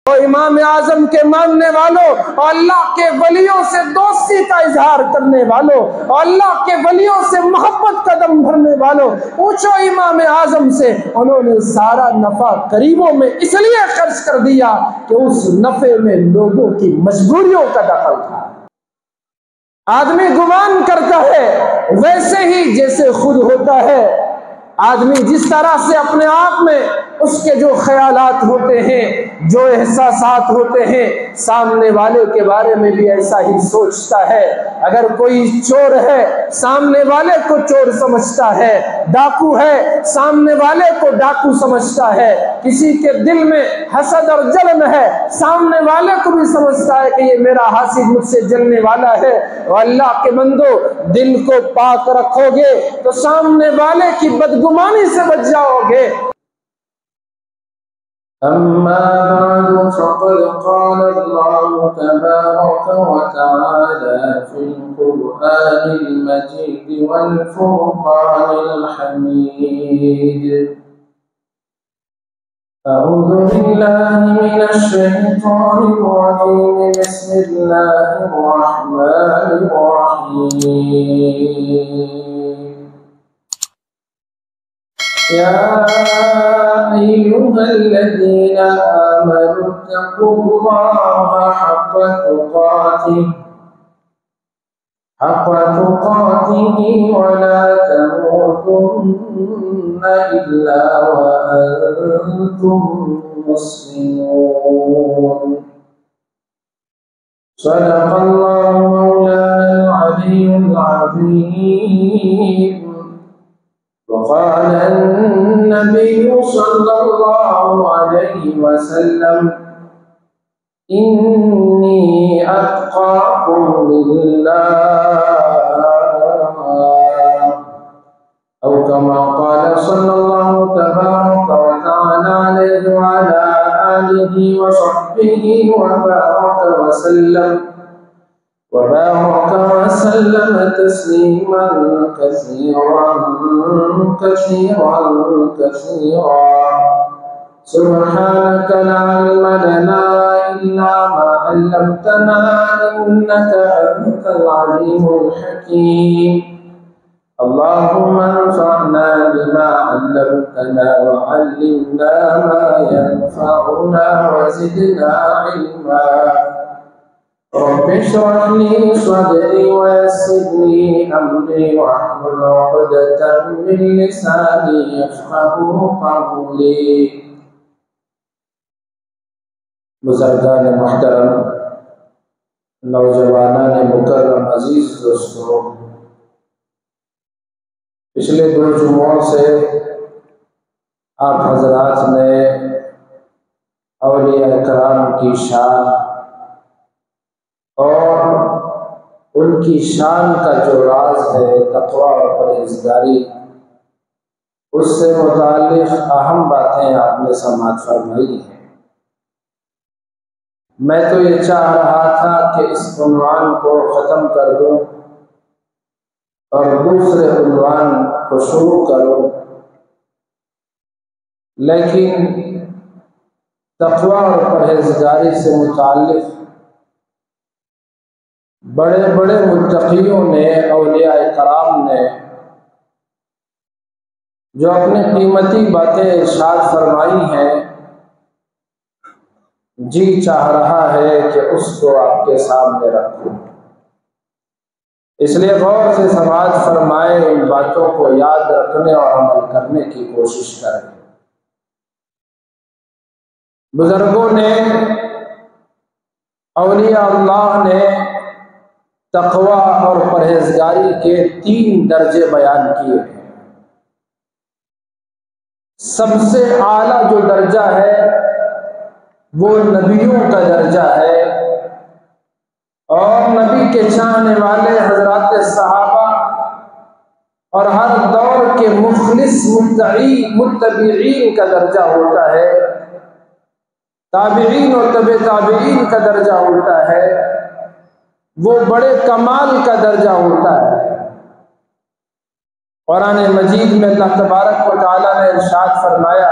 اور امام اعظم کے ماننے والوں اور اللہ کے ولیوں سے دوستی کا اظہار کرنے والوں اور اللہ کے ولیوں سے محبت قدم بھرنے والوں، پوچھو امام اعظم سے، انہوں نے سارا نفع قریبوں میں اس لیے خرچ کر دیا کہ اس نفع میں لوگوں کی مجبوریوں کا دخل تھا۔ آدمی گمان کرتا ہے ویسے ہی جیسے خود ہوتا ہے۔ آدمی جس طرح سے اپنے آپ میں اس کے جو خیالات ہوتے ہیں، جو احساسات ہوتے ہیں، سامنے والے کے بارے میں بھی ایسا ہی سوچتا ہے۔ اگر کوئی چور ہے سامنے والے کو چور سمجھتا ہے، ڈاکو ہے سامنے والے کو ڈاکو سمجھتا ہے، کسی کے دل میں حسد اور جلن ہے سامنے والے کو بھی سمجھتا ہے کہ یہ میرا حاسد مجھ سے جلنے والا ہے۔ اور اللہ کے بندو، دل کو پاک رکھو گے تو سامنے والے کی بدگمانی سے بچ جاؤ گے۔ أما بعد فقد قال الله تبارك وتعالى في القرآن المجيد والفرقان الحميد: أعوذ بالله من الشيطان الرجيم، بسم الله الرحمن الرحيم. يا أيها الذين آمنوا اتقوا الله حق تقاته ولا تموتن إلا وأنتم مسلمون. صدق الله مولانا العلي العظيم. وقال النبي صلى الله عليه وسلم: إني أتقاكم لله، أو كما قال صلى الله تبارك وتعالى عليه وعلى آله وصحبه وبارك وسلم تسليما كثيرا كثيرا كثيرا. سبحانك لا علم لنا إلا ما علمتنا إنك أنت العليم الحكيم. اللهم انفعنا بما علمتنا وعلمنا ما ينفعنا وزدنا علما. رب اشرح لي صدري ويسر لي أمري واحلل عقدة من لساني يفقهوا قولي. بزرگان محترم، نوجوانان مکرم، عزیز دوستوں، پچھلے 2 جمعوں سے آپ حضرات نے اولیاء کرام کی شان اور ان کی شان کا جو راز ہے تقویٰ اور پرہیزگاری، اس سے متعلق اہم باتیں آپ نے سماعت فرمائی ہیں۔ میں تو یہ چاہ رہا تھا کہ اس عنوان کو ختم کر دوں اور دوسرے عنوان کو شروع کروں، لیکن تقویٰ اور پرہیزگاری سے متعلق بڑے بڑے متقیوں نے، اولیاء کرام نے جو اپنی قیمتی باتیں ارشاد فرمائی ہیں، جی چاہ رہا ہے کہ اس کو آپ کے سامنے رکھوں، اس لیے غور سے سماعت فرمائے، ان باتوں کو یاد رکھنے اور عمل کرنے کی کوشش کریں۔ بزرگوں نے، اولیاء اللہ نے تقویٰ اور پرہیزگاری کے 3 درجے بیان کیے ہیں۔ سب سے اعلیٰ جو درجہ ہے وہ نبیوں کا درجہ ہے، اور نبی کے چاہنے والے حضرات صحابہ اور ہر دور کے مخلص متبعین کا درجہ ہوتا ہے، تابعین اور تبع تابعین کا درجہ ہوتا ہے، وہ بڑے کمال کا درجہ ہوتا ہے۔ قرآن مجید میں اللہ تبارک و تعالیٰ نے ارشاد فرمایا: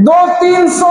200-300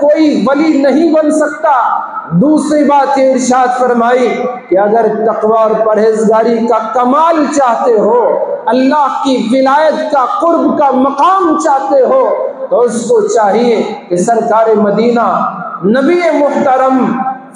کوئی ولی نہیں بن سکتا۔ دوسری بات یہ ارشاد فرمائی کہ اگر تقوی اور پرہیزگاری کا کمال چاہتے ہو، اللہ کی ولایت کا قرب کا مقام چاہتے ہو، تو اس کو چاہیے کہ سرکار مدینہ، نبی محترم،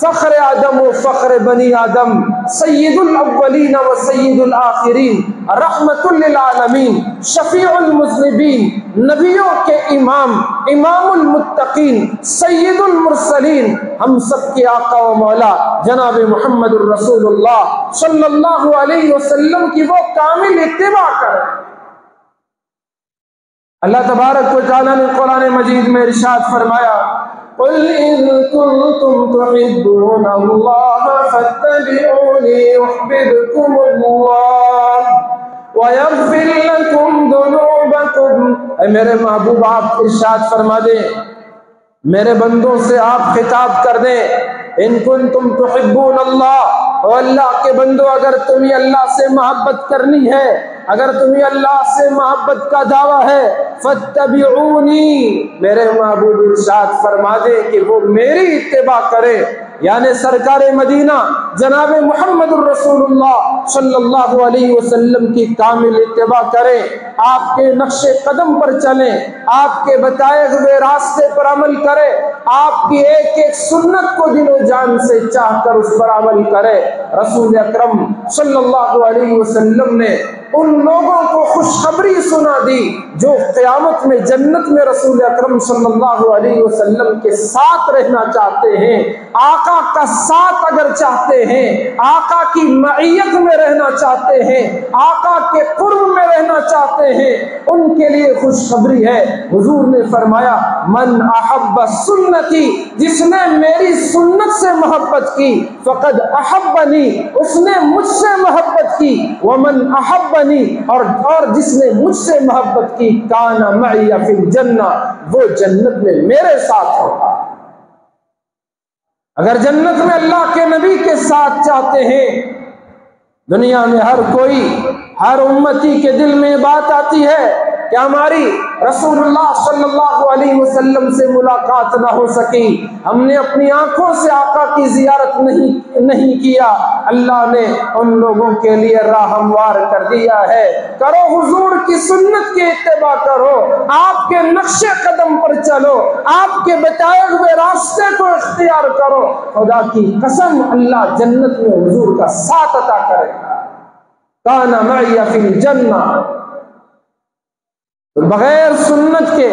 فخر آدم و فخر بنی آدم، سید الاولین و سید الآخرین، رحمت للعالمین، شفیع المذنبین، نبیوں کے امام، امام المتقین، سید المرسلین، ہم سب کے آقا و مولا جناب محمد الرسول اللہ صلی اللہ علیہ وسلم کی وہ کامل اتباع کریں۔ اللہ تبارک و تعالیٰ نے قرآن مجید میں ارشاد فرمایا، قُلْ إِن كُنتُمْ تُحِبُّونَ اللَّهَ فَاتَّبِعُونِي يُحْبِبْكُمُ اللَّهُ وَيَغْفِرْ لَكُمْ ذُنُوبَكُمْ۔ اے میرے محبوب، آپ ارشاد فرما دیں، میرے بندوں سے آپ خطاب کر دیں، ان کنتم تحبون اللہ، اور اللہ کے بندو، اگر تمہیں اللہ سے محبت کرنی ہے، اگر تمہیں اللہ سے محبت کا دعویٰ ہے، فاتبعونی، میرے محبوب ارشاد فرما دے کہ وہ میری اتباع کرے، یعنی سرکار مدینہ جناب محمد الرسول اللہ صلی اللہ علیہ وسلم کی کامل اتباع کریں، آپ کے نقش قدم پر چلیں، آپ کے بتائے ہوئے راستے پر عمل کریں، آپ کی ایک ایک سنت کو دل و جان سے چاہ کر اس پر عمل کرے۔ رسول اکرم صلی اللہ علیہ وسلم نے ان لوگوں کو خوشخبری سنا دی جو قیامت میں جنت میں رسول اکرم صلی اللہ علیہ وسلم کے ساتھ رہنا چاہتے ہیں، آقا کا ساتھ اگر چاہتے ہیں، آقا کی معیت میں رہنا چاہتے ہیں، آقا کے قرب میں رہنا چاہتے ہیں، ان کے لیے خوشخبری ہے۔ حضور نے فرمایا، من احب سنتی، جس نے میری سنت سے محبت کی، فقد احبنی، اس نے مجھ سے محبت کی، ومن احبنی، اور جس نے مجھ سے محبت کی، کان معی فی الجنہ، وہ جنت میں میرے ساتھ ہوگا۔ اگر جنت میں اللہ کے نبی کے ساتھ چاہتے ہیں، دنیا میں ہر کوئی، ہر امتی کے دل میں بات آتی ہے کہ ہماری رسول اللہ صلی اللہ علیہ وسلم سے ملاقات نہ ہو سکی، ہم نے اپنی آنکھوں سے آقا کی زیارت نہیں کیا۔ اللہ نے ان لوگوں کے لیے راہ ہموار کر دیا ہے، کرو حضور کی سنت کی اتباع کرو، آپ کے نقش قدم پر چلو، آپ کے بتائے ہوئے راستے کو اختیار کرو، خدا کی قسم اللہ جنت میں حضور کا ساتھ عطا کرے گا۔ کان معی فی الجنہ، بغیر سنت کے،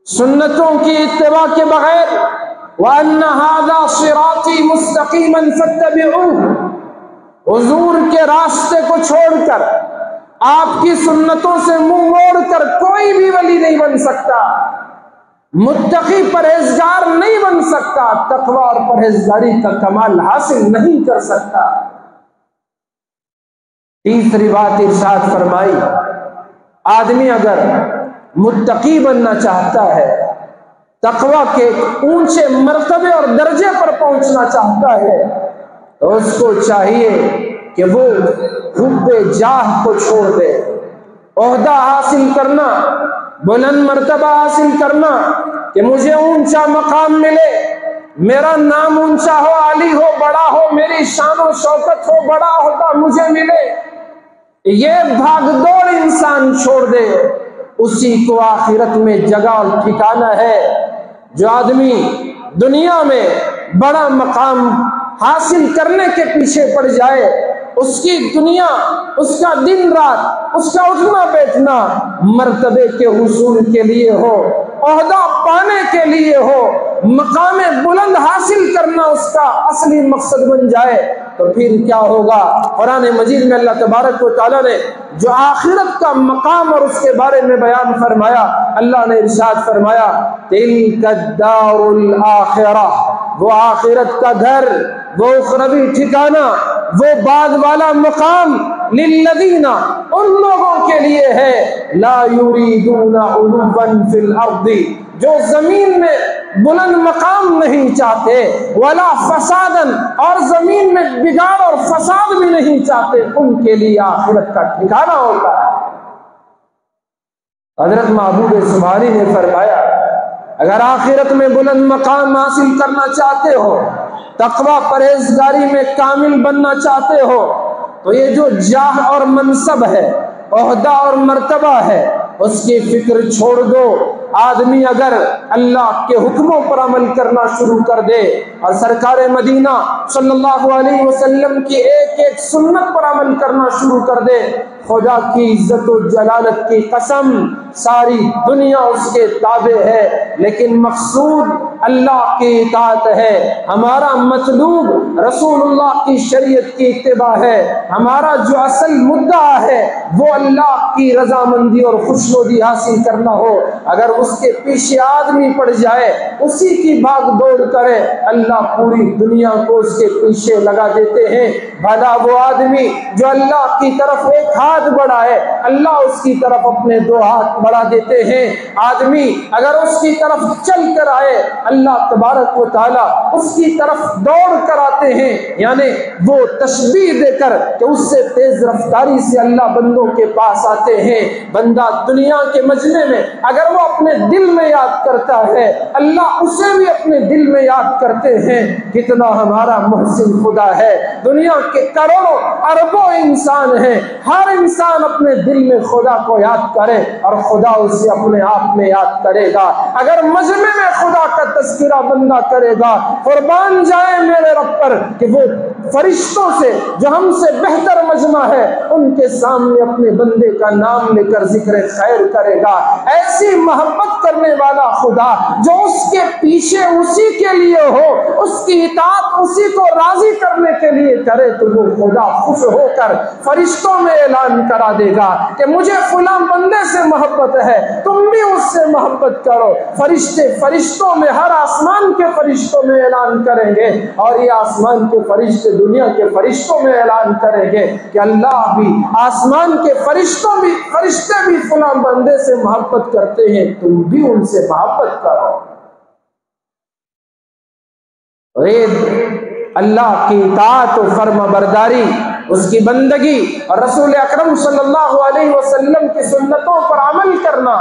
سنتوں کی اتباع کے بغیر، وَأَنَّ هَذَا صِرَاطِي مُسْتَقِيمًا فَاتَّبِعُوهُ، حضور کے راستے کو چھوڑ کر، آپ کی سنتوں سے منہ موڑ کر کوئی بھی ولی نہیں بن سکتا، متقی پرہیزگار نہیں بن سکتا، تقوی اور پرہیزگاری کا کمال حاصل نہیں کر سکتا۔ تیسری بات ارشاد فرمائی، آدمی اگر متقی بننا چاہتا ہے، تقوی کے اونچے مرتبے اور درجے پر پہنچنا چاہتا ہے، تو اس کو چاہیے کہ وہ حب جاہ کو چھوڑ دے، عہدہ حاصل کرنا، بلند مرتبہ حاصل کرنا، کہ مجھے اونچا مقام ملے، میرا نام اونچا ہو، عالی ہو، بڑا ہو، میری شان و شوکت ہو، بڑا عہدہ مجھے ملے، یہ بھاگ دوڑ انسان چھوڑ دے، اسی کو آخرت میں جگہ اور ٹھکانہ ہے۔ جو آدمی دنیا میں بڑا مقام حاصل کرنے کے پیچھے پڑ جائے، اس کی دنیا، اس کا دن رات، اس کا اٹھنا بیٹھنا مرتبے کے حصول کے لیے ہو، عہدہ پانے کے لیے ہو، مقام بلند حاصل کرنا اس کا اصلی مقصد بن جائے، تو پھر کیا ہوگا؟ قرآن مجید میں اللہ تبارک و تعالیٰ نے جو آخرت کا مقام اور اس کے بارے میں بیان فرمایا، اللہ نے ارشاد فرمایا، تِلْكَ الدَّارُ الْآخِرَةُ، وہ آخرت کا گھر، وہ اخروی ٹھکانہ، وہ بعد والا مقام، للذین، ان لوگوں کے لیے ہے، لا یریدون علوا فی الارض، جو زمین میں بلند مقام نہیں چاہتے، ولا فسادا، اور زمین میں بگاڑ اور فساد بھی نہیں چاہتے، ان کے لیے آخرت کا ٹھکانہ ہوتا ہے۔ حضرت محبوب سبحانی نے فرمایا، اگر آخرت میں بلند مقام حاصل کرنا چاہتے ہو، تقوی پرہیزگاری میں کامل بننا چاہتے ہو، تو یہ جو جاہ اور منصب ہے، عہدہ اور مرتبہ ہے، اس کی فکر چھوڑ دو۔ آدمی اگر اللہ کے حکموں پر عمل کرنا شروع کر دے اور سرکار مدینہ صلی اللہ علیہ وسلم کی ایک ایک سنت پر عمل کرنا شروع کر دے، خدا کی عزت و جلالت کی قسم ساری دنیا اس کے تابع ہے، لیکن مقصود اللہ کی اطاعت ہے، ہمارا مطلوب رسول اللہ کی شریعت کی اتباع ہے، ہمارا جو اصل مدعا ہے وہ اللہ کی رضامندی اور خوشنودی حاصل کرنا ہو۔ اگر اس کے پیچھے آدمی پڑ جائے، اسی کی بھاگ دوڑ کرے، اللہ پوری دنیا کو اس کے پیچھے لگا دیتے ہیں۔ بھلا وہ آدمی جو اللہ کی طرف ایک ہاتھ بڑھائے، اللہ اس کی طرف اپنے دو ہاتھ بڑھا دیتے ہیں۔ آدمی اگر اس کی طرف چل کر آئے، اللہ تبارک و تعالیٰ اس کی طرف دوڑ کر آتے ہیں، یعنی وہ تشبیہ دے کر کہ اس سے تیز رفتاری سے اللہ بندوں کے پاس آتے ہیں۔ بندہ دنیا کے مجمع میں اگر وہ اپنے دل میں یاد کرتا ہے، اللہ اسے بھی اپنے دل میں یاد کرتے ہیں۔ کتنا ہمارا محسن خدا ہے، دنیا کے کروڑوں اربوں انسان ہیں، ہر انسان اپنے دل میں خدا کو یاد کرے اور خدا اسے اپنے آپ میں یاد کرے گا۔ اگر مجمع میں خدا کا تذکرہ بندہ کرے گا، قربان جائے میرے رب پر کہ وہ فرشتوں سے جو ہم سے بہتر مجمع ہے، ان کے سامنے اپنے بندے کا نام لے کر ذکر خیر کرے گا۔ ایسی محبت کرنے والا خدا جو اس کے پیچھے اسی کے لیے ہو، اس کی اطاعت اسی کو راضی کرنے کے لیے کرے، تو وہ خدا خوش ہو کر فرشتوں میں اعلان کرا دے گا کہ مجھے فلاں بندے سے محبت ہے، تم بھی اس سے محبت کرو۔ فرشتے فرشتوں میں، ہر آسمان کے فرشتوں میں اعلان کریں گے، اور یہ آسمان کے فرشتے دنیا کے فرشتوں میں اعلان کریں گے کہ اللہ بھی، آسمان کے فرشتے بھی فلاں بندے سے محبت کرتے ہیں، تم بھی ان سے محبت کرو۔ اللہ کی اطاعت و فرما برداری، اس کی بندگی اور رسول اکرم صلی اللہ علیہ وسلم کی سنتوں پر عمل کرنا،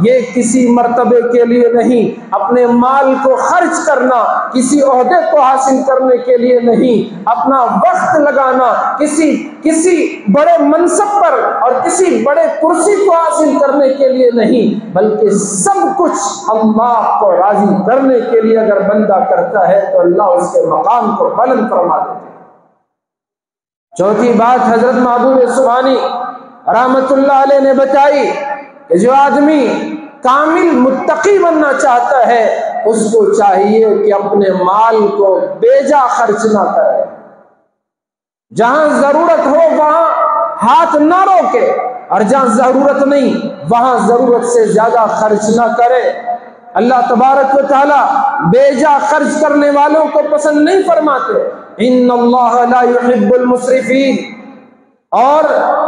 یہ کسی مرتبے کے لیے نہیں، اپنے مال کو خرچ کرنا کسی عہدے کو حاصل کرنے کے لیے نہیں، اپنا وقت لگانا کسی بڑے منصب پر اور کسی بڑے کرسی کو حاصل کرنے کے لیے نہیں، بلکہ سب کچھ اللہ کو راضی کرنے کے لیے اگر بندہ کرتا ہے تو اللہ اس کے مقام کو بلند فرما دیتا ہے۔ چوتھی بات حضرت محبوب سبحانی رحمت اللہ علیہ نے بتائی کہ جو آدمی کامل متقی بننا چاہتا ہے، اس کو چاہیے کہ اپنے مال کو بے جا خرچ نہ کرے، جہاں ضرورت ہو وہاں ہاتھ نہ روکے، اور جہاں ضرورت نہیں وہاں ضرورت سے زیادہ خرچ نہ کرے۔ اللہ تبارک و تعالیٰ بے جا خرچ کرنے والوں کو پسند نہیں فرماتے، ان اللہ لا يحب المسرفین، اور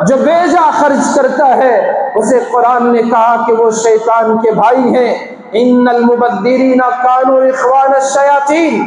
جو بے جا خرچ کرتا ہے اسے قرآن نے کہا کہ وہ شیطان کے بھائی ہیں، ان المبذرین کانوا اخوان الشیاطین۔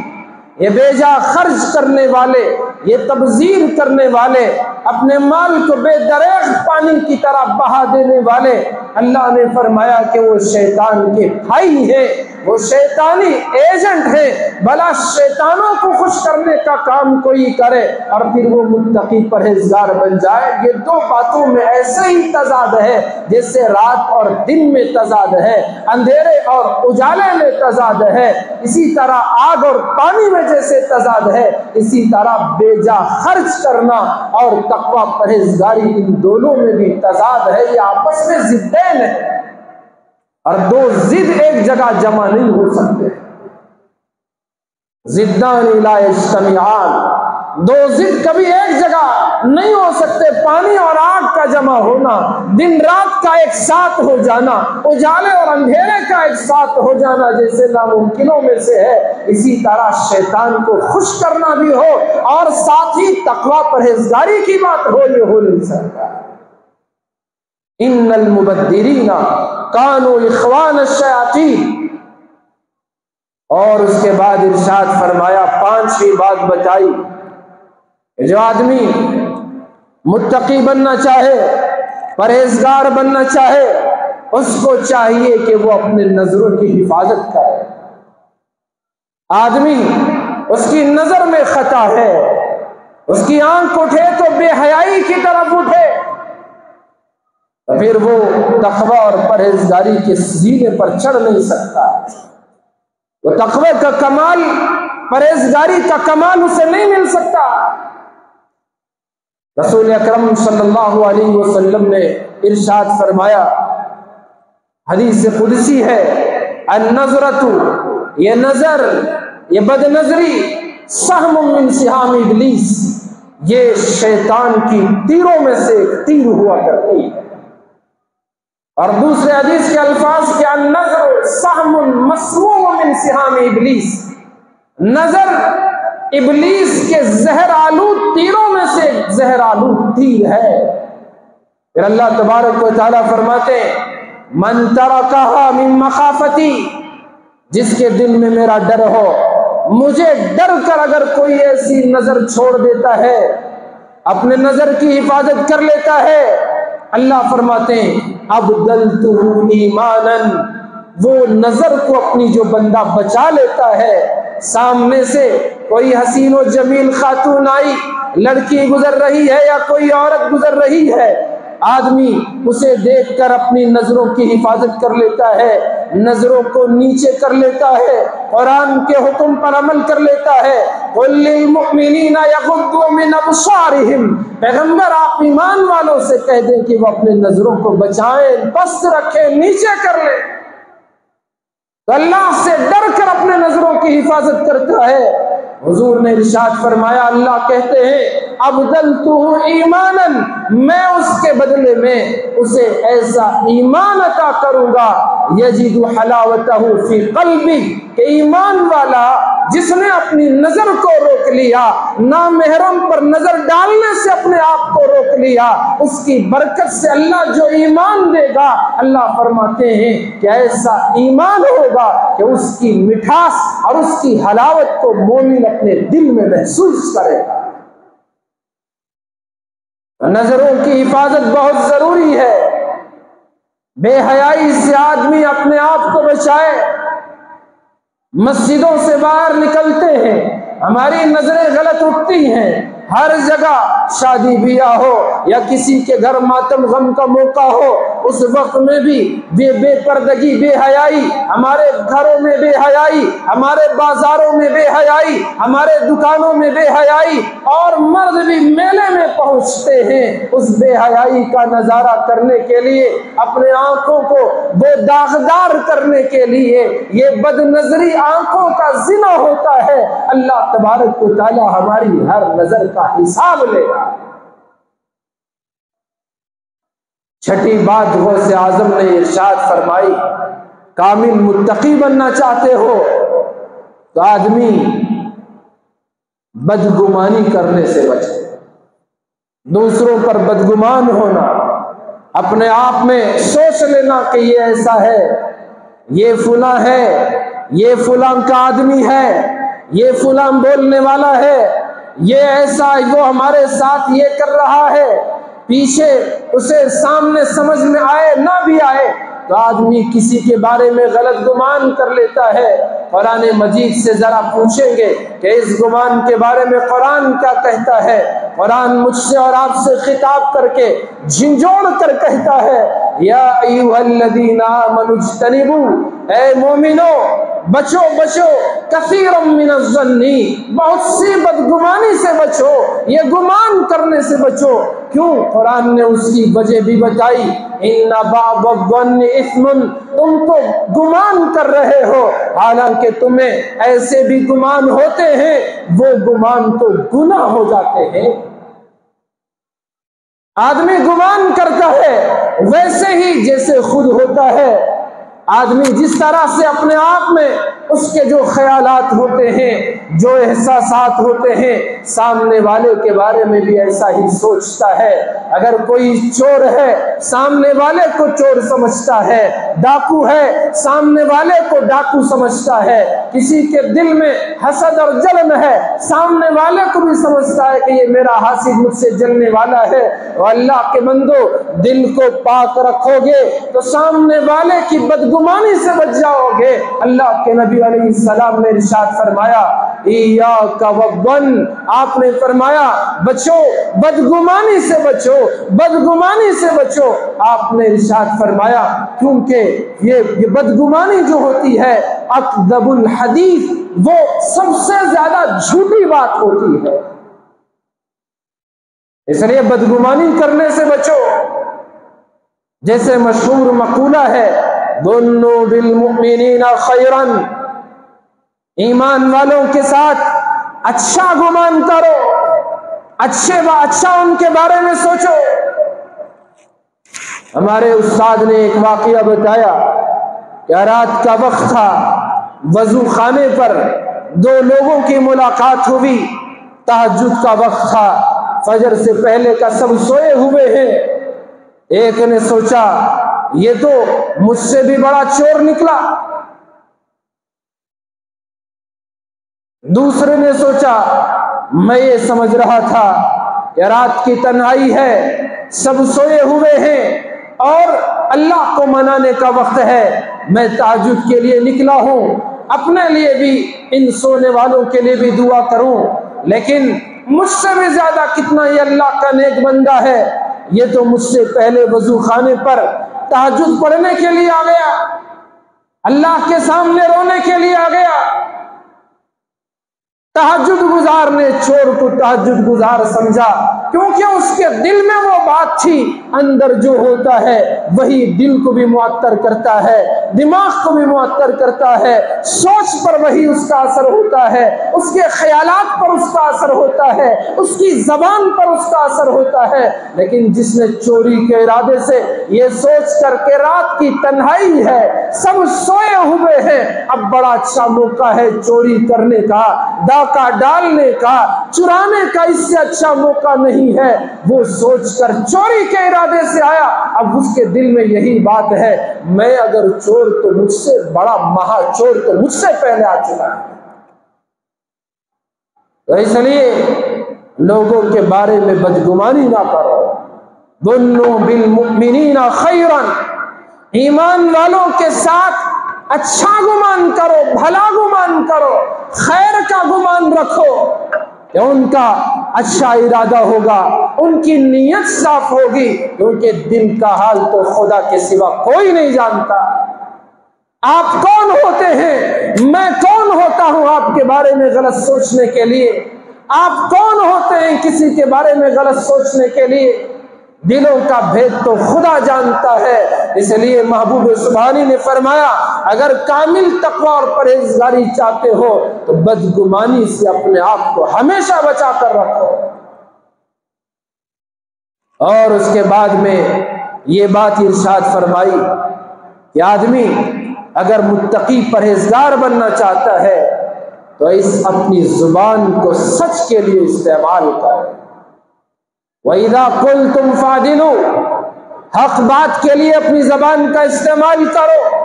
یہ بے جا خرچ کرنے والے، یہ تبذیر کرنے والے، اپنے مال کو بے دریغ پانی کی طرح بہا دینے والے، اللہ نے فرمایا کہ وہ شیطان کے بھائی ہیں، وہ شیطانی ایجنٹ ہیں۔ بھلا شیطانوں کو خوش کرنے کا کام کوئی کرے اور پھر وہ متقی پرہیزگار بن جائے، یہ دو باتوں میں ایسے ہی تضاد ہے جیسے رات اور دن میں تضاد ہے، اندھیرے اور اجالے میں تضاد ہے، اسی طرح آگ اور پانی میں جیسے تضاد ہے، اسی طرح بے جا خرچ کرنا اور تقوی پرہیزگاری، ان دونوں میں بھی تضاد ہے، یہ آپس میں ضدین ہے، اور دو ضد ایک جگہ جمع نہیں ہو سکتے۔ ضدان لا یجتمعان، دو ضد کبھی ایک جگہ نہیں ہو سکتے۔ پانی اور آگ کا جمع ہونا، دن رات کا ایک ساتھ ہو جانا، اجالے اور اندھیرے کا ایک ساتھ ہو جانا جیسے ناممکنوں میں سے ہے، اسی طرح شیطان کو خوش کرنا بھی ہو اور ساتھ ہی تقوی پرہیزگاری کی بات ہو، یہ ہو نہیں سکتا۔ ان المبذرین کانوا اخوان الشیاطین، اور اس کے بعد ارشاد فرمایا، پانچویں بات بتائی، جو آدمی متقی بننا چاہے، پرہیزگار بننا چاہے، اس کو چاہیے کہ وہ اپنے نظروں کی حفاظت کرے۔ آدمی اس کی نظر میں خطا ہے، اس کی آنکھ اٹھے تو بے حیائی کی طرف اٹھے، پھر وہ تقوی اور پرہیزگاری کے زینے پر چڑھ نہیں سکتا۔ وہ تقوی کا کمال، پرہیزگاری کا کمال اسے نہیں مل سکتا۔ رسول اکرم صلی اللہ علیہ وسلم نے ارشاد فرمایا، حدیث قدسی ہے، النظرۃ، یہ نظر، یہ بد نظری، سہم من سہام ابلیس، یہ شیطان کی تیروں میں سے ایک تیر ہوا کرتی ہے۔ اور دوسرے حدیث کے الفاظ کیا، النظر سہم مسموم من سہام ابلیس، نظر ابلیس کے زہر آلود تیروں میں سے ایک زہر آلود تیر ہے۔ پھر اللہ تبارک و تعالیٰ فرماتے ہیں، من ترکہا من مخافتی، جس کے دل میں میرا ڈر ہو، مجھے ڈر کر اگر کوئی ایسی نظر چھوڑ دیتا ہے، اپنے نظر کی حفاظت کر لیتا ہے، اللہ فرماتے ہیں ابدلتہ ایمانا، وہ نظر کو اپنی جو بندہ بچا لیتا ہے، سامنے سے کوئی حسین و جمیل خاتون آئی، لڑکی گزر رہی ہے یا کوئی عورت گزر رہی ہے، آدمی اسے دیکھ کر اپنی نظروں کی حفاظت کر لیتا ہے، نظروں کو نیچے کر لیتا ہے، قرآن کے حکم پر عمل کر لیتا ہے۔ قل للمؤمنین یغضوا من ابصارہم، پیغمبر آپ ایمان والوں سے کہہ دیں کہ وہ اپنے نظروں کو بچائیں، پست رکھیں، نیچے کر لیں۔ تو اللہ سے ڈر کر اپنے نظروں کی حفاظت کرتا ہے۔ حضور نے ارشاد فرمایا، اللہ کہتے ہیں ابدلتہ ایمانا، میں اس کے بدلے میں اسے ایسا ایمان عطا کروں گا، یجد حلاوتہ فی قلبی، کہ ایمان والا جس نے اپنی نظر کو روک لیا، نامحرم پر نظر ڈالنے سے اپنے آپ کو روک لیا، اس کی برکت سے اللہ جو ایمان دے گا، اللہ فرماتے ہیں کہ ایسا ایمان ہوگا کہ اس کی مٹھاس اور اس کی حلاوت کو مومن اپنے دل میں محسوس کرے گا۔ نظروں کی حفاظت بہت ضروری ہے۔ بے حیائی سے آدمی اپنے آپ کو بچائے۔ مسجدوں سے باہر نکلتے ہیں، ہماری نظریں غلط اٹھتی ہیں، ہر جگہ شادی بیاہ ہو یا کسی کے گھر ماتم غم کا موقع ہو، اس وقت میں بھی بے پردگی، بے حیائی، ہمارے گھروں میں بے حیائی، ہمارے بازاروں میں بے حیائی، ہمارے دکانوں میں بے حیائی، اور مرد بھی میلے میں پہنچتے ہیں اس بے حیائی کا نظارہ کرنے کے لیے، اپنے آنکھوں کو وہ داغدار کرنے کے لیے۔ یہ بد نظری آنکھوں کا زنا ہوتا ہے۔ اللہ تبارک و تعالی ہماری ہر نظر کا حساب لے گا۔ چھٹی بات غوث اعظم نے ارشاد فرمائی، کامل متقی بننا چاہتے ہو تو آدمی بدگمانی کرنے سے بچے، دوسروں پر بدگمان ہونا، اپنے آپ میں سوچ لینا کہ یہ ایسا ہے، یہ فلاں ہے، یہ فلاں کا آدمی ہے، یہ فلاں بولنے والا ہے، یہ ایسا، وہ ہمارے ساتھ یہ کر رہا ہے، پیچھے اسے سامنے سمجھ میں آئے نہ بھی آئے تو آدمی کسی کے بارے میں غلط گمان کر لیتا ہے۔ قرآن مجید سے ذرا پوچھیں گے کہ اس گمان کے بارے میں قرآن کیا کہتا ہے؟ قرآن مجھ سے اور آپ سے خطاب کر کے جھنجھوڑ کر کہتا ہے، یا ایھا الذین آمنوا اجتنبوا، اے مومنو بچو بچو، کثیرا من الظن، بہت سی بدگمانی سے بچو، یہ گمان کرنے سے بچو۔ کیوں؟ قرآن نے اس کی وجہ بھی بتائی، ان بعض الظن اثم، تم تو گمان کر رہے ہو حالانکہ تمہیں ایسے بھی گمان ہوتے ہیں، وہ گمان تو گناہ ہو جاتے ہیں۔ آدمی گمان کرتا ہے ویسے ہی جیسے خود ہوتا ہے۔ آدمی جس طرح سے اپنے آپ میں اس کے جو خیالات ہوتے ہیں، جو احساسات ہوتے ہیں، سامنے والے کے بارے میں بھی ایسا ہی سوچتا ہے۔ اگر کوئی چور ہے سامنے والے کو چور سمجھتا ہے، ڈاکو ہے سامنے والے کو ڈاکو سمجھتا ہے، کسی کے دل میں حسد اور جلن ہے سامنے والے کو بھی سمجھتا ہے کہ یہ میرا حاسد مجھ سے جلنے والا ہے۔ اور اللہ کے بندو، دل کو پاک رکھو گے تو سامنے والے کی بدگمانی سے بچ جاؤ گے۔ اللہ کے نبی علیہ السلام نے ارشاد فرمایا ایاک والظن، آپ نے فرمایا بچو، بدگمانی سے بچو، بدگمانی سے بچو۔ آپ نے ارشاد فرمایا کیونکہ یہ بدگمانی جو ہوتی ہے اکذب الحدیث، وہ سب سے زیادہ جھوٹی بات ہوتی ہے، اس لیے بدگمانی کرنے سے بچو۔ جیسے مشہور مقولہ ہے ظنوا بالمؤمنین خیرا، ایمان والوں کے ساتھ اچھا گمان کرو، اچھا ان کے بارے میں سوچو۔ ہمارے استاد نے ایک واقعہ بتایا کہ رات کا وقت تھا، وضو خانے پر دو لوگوں کی ملاقات ہوئی، تہجد کا وقت تھا، فجر سے پہلے کا سب سوئے ہوئے ہیں۔ ایک نے سوچا یہ تو مجھ سے بھی بڑا چور نکلا، دوسرے نے سوچا میں یہ سمجھ رہا تھا کہ رات کی تنہائی ہے، سب سوئے ہوئے ہیں اور اللہ کو منانے کا وقت ہے، میں تہجد کے لیے نکلا ہوں، اپنے لیے بھی ان سونے والوں کے لیے بھی دعا کروں، لیکن مجھ سے بھی زیادہ کتنا یہ اللہ کا نیک بندہ ہے، یہ تو مجھ سے پہلے وضو خانے پر تہجد پڑھنے کے لیے آ گیا، اللہ کے سامنے رونے کے لیے آ گیا۔ تہجد گزار نے چور کو تہجد گزار سمجھا، کیونکہ اس کے دل میں وہ بات تھی، اندر جو ہوتا ہے وہی دل کو بھی معطر کرتا ہے، دماغ کو بھی معطر کرتا ہے، سوچ پر وہی اس کا اثر ہوتا ہے، اس کے خیالات پر اس کا اثر ہوتا ہے، اس کی زبان پر اس کا اثر ہوتا ہے۔ لیکن جس نے چوری کے ارادے سے یہ سوچ کر کے رات کی تنہائی ہے، سب سوئے ہوئے ہیں، اب بڑا اچھا موقع ہے چوری کرنے کا، ڈاکہ ڈالنے کا، چرانے کا، اس سے اچھا موقع نہیں ہے، وہ سوچ کر چوری کے ارادے سے آیا۔ اب اس کے دل میں یہی بات ہے میں اگر چور تو مجھ سے بڑا مہا چور تو مجھ سے پہلے آ چکا ہے۔ تو اس لیے لوگوں کے بارے میں بدگمانی نہ کرو، ظنوا بالمؤمنین خیرا، ایمان والوں کے ساتھ اچھا گمان کرو، بھلا گمان کرو، خیر کا گمان رکھو کہ ان کا اچھا ارادہ ہوگا، ان کی نیت صاف ہوگی، کیونکہ دل کا حال تو خدا کے سوا کوئی نہیں جانتا۔ آپ کون ہوتے ہیں، میں کون ہوتا ہوں آپ کے بارے میں غلط سوچنے کے لیے؟ آپ کون ہوتے ہیں کسی کے بارے میں غلط سوچنے کے لیے؟ دلوں کا بھید تو خدا جانتا ہے۔ اس لیے محبوب سبحانی نے فرمایا اگر کامل تقوی اور پرہیزگاری چاہتے ہو تو بدگمانی سے اپنے آپ کو ہمیشہ بچا کر رکھو۔ اور اس کے بعد میں یہ بات ارشاد فرمائی کہ آدمی اگر متقی پرہیزگار بننا چاہتا ہے تو اس اپنی زبان کو سچ کے لیے استعمال کرے۔ وَإِذَا قُلْتُمْ فَعْدِلُوا، حق بات کے لیے اپنی زبان کا استعمال کرو،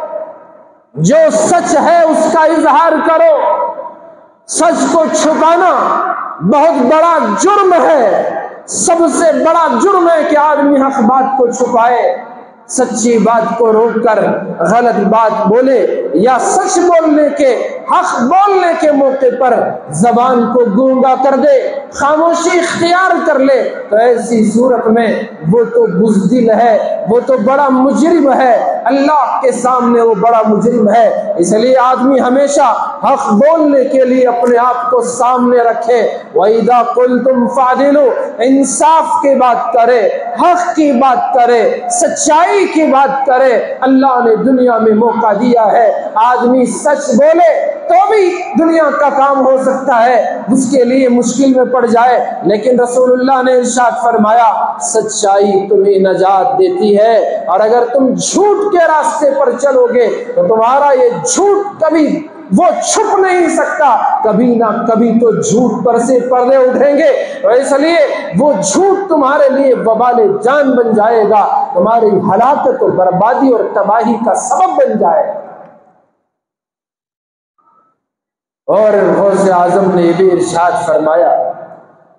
جو سچ ہے اس کا اظہار کرو۔ سچ کو چھپانا بہت بڑا جرم ہے، سب سے بڑا جرم ہے کہ آدمی حق بات کو چھپائے، سچی بات کو روک کر غلط بات بولے، یا سچ بولنے کے، حق بولنے کے موقع پر زبان کو گونگا کر دے، خاموشی اختیار کر لے، تو ایسی صورت میں وہ تو بزدل ہے، وہ تو بڑا مجرم ہے، اللہ کے سامنے وہ بڑا مجرم ہے۔ اس لیے آدمی ہمیشہ حق بولنے کے لیے اپنے آپ کو سامنے رکھے۔ وَإِذَا قُلْتُمْ فَعْدِلُوا، انصاف کی بات کرے، حق کی بات کرے، سچائی کی بات کرے۔ اللہ نے دنیا میں موقع دیا ہے، آدمی سچ بولے تو بھی دنیا کا کام ہو سکتا ہے، اس کے لیے مشکل میں پڑ جائے، لیکن رسول اللہ نے ارشاد فرمایا سچائی تمہیں نجات دیتی ہے، اور اگر تم جھوٹ کے راستے پر چلو گے تو تمہارا یہ جھوٹ کبھی وہ چھپ نہیں سکتا، کبھی نہ کبھی تو جھوٹ پر سے پردے اٹھیں گے، اور اس لیے وہ جھوٹ تمہارے لیے وبال جان بن جائے گا، تمہاری ہلاکت و بربادی اور تباہی کا سبب بن جائے گا۔ اور غوث اعظم نے یہ بھی ارشاد فرمایا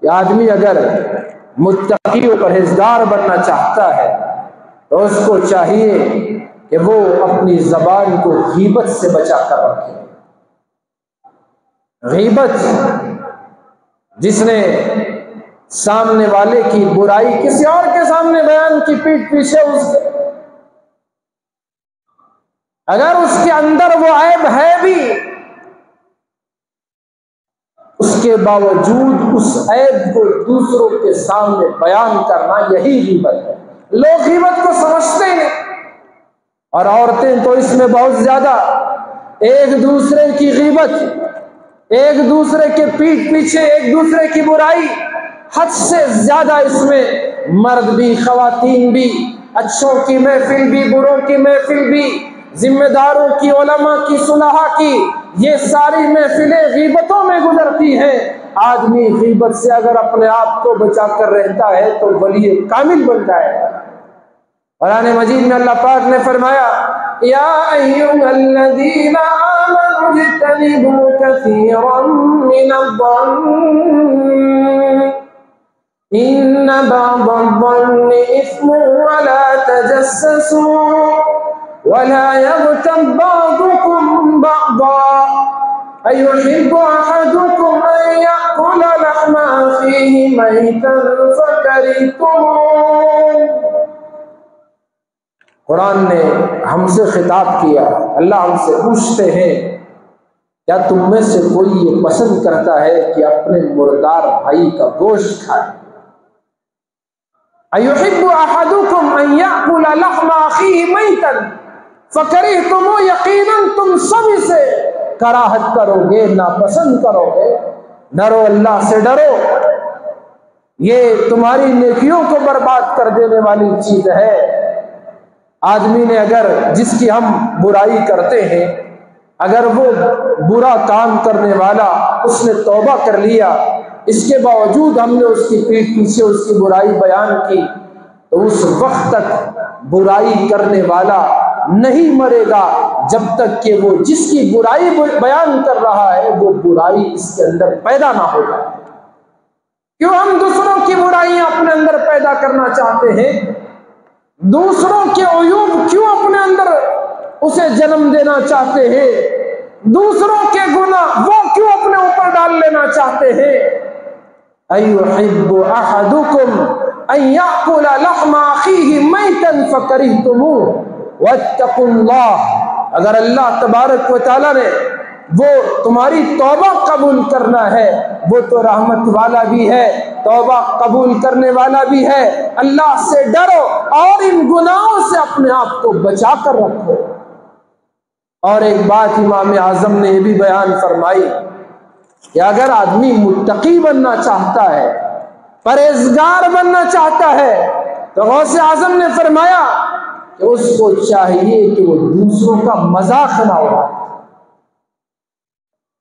کہ آدمی اگر متقی و پرہیزگار بننا چاہتا ہے تو اس کو چاہیے کہ وہ اپنی زبان کو غیبت سے بچا کر رکھے۔ غیبت، جس نے سامنے والے کی برائی کسی اور کے سامنے بیان کی، پیٹھ پیچھے اس کے، اگر اس کے اندر وہ عیب ہے بھی، اس کے باوجود اس عیب کو دوسروں کے سامنے بیان کرنا، یہی غیبت ہے۔ لوگ غیبت کو سمجھتے ہیں، اور عورتیں تو اس میں بہت زیادہ، ایک دوسرے کی غیبت، ایک دوسرے کے پیٹھ پیچھے ایک دوسرے کی برائی، حد سے زیادہ اس میں مرد بھی خواتین بھی، اچھوں کی محفل بھی بروں کی محفل بھی، ذمہ داروں کی، علماء کی، صلحاء کی، یہ ساری محفلیں غیبتوں میں گزرتی ہیں۔ آدمی غیبت سے اگر اپنے آپ کو بچا کر رہتا ہے تو ولی کامل بن جائے گا۔ قرآن مجید میں اللہ پاک نے فرمایا یا ایھا الذین آمنوا اجتنبوا کثیرا من الظن ان بعض الظن اثم ولا تجسسوا ولا یغتب بعضکم بعضا ایحب احدکم ان یأکل لحم اخیہ میتا فکرہتموہ۔ قرآن نے ہم سے خطاب کیا، اللہ ہم سے پوچھتے ہیں کیا تم میں سے کوئی یہ پسند کرتا ہے کہ اپنے مردار بھائی کا گوشت کھائے؟ ایحب احدکم ان یأکل لحم اخیہ میتا فکرہتموہ، یقیناً تم سب اسے کراہت کرو گے، ناپسند کرو گے۔ ڈرو، اللہ سے ڈرو، یہ تمہاری نیکیوں کو برباد کر دینے والی چیز ہے۔ آدمی نے اگر، جس کی ہم برائی کرتے ہیں، اگر وہ برا کام کرنے والا اس نے توبہ کر لیا، اس کے باوجود ہم نے اس کی پیٹھ پیچھے اس کی برائی بیان کی، تو اس وقت تک برائی کرنے والا نہیں مرے گا جب تک کہ وہ جس کی برائی بیان کر رہا ہے وہ برائی اس کے اندر پیدا نہ ہو جائے۔ کیوں ہم دوسروں کی برائیاں اپنے اندر پیدا کرنا چاہتے ہیں؟ دوسروں کے عیوب کیوں اپنے اندر اسے جنم دینا چاہتے ہیں؟ دوسروں کے گناہ وہ کیوں اپنے اوپر ڈال لینا چاہتے ہیں؟ ایحب احدکم ان یأکل لحم اخیہ میتا فکرہتموہ واتقوا اللہ۔ اگر اللہ تبارک و تعالیٰ نے وہ تمہاری توبہ قبول کرنا ہے، وہ تو رحمت والا بھی ہے، توبہ قبول کرنے والا بھی ہے۔ اللہ سے ڈرو اور ان گناہوں سے اپنے آپ کو بچا کر رکھو۔ اور ایک بات امام اعظم نے یہ بھی بیان فرمائی کہ اگر آدمی متقی بننا چاہتا ہے، پرہیزگار بننا چاہتا ہے، تو غوث اعظم نے فرمایا کہ اس کو چاہیے کہ وہ دوسروں کا مذاق نہ اڑائے،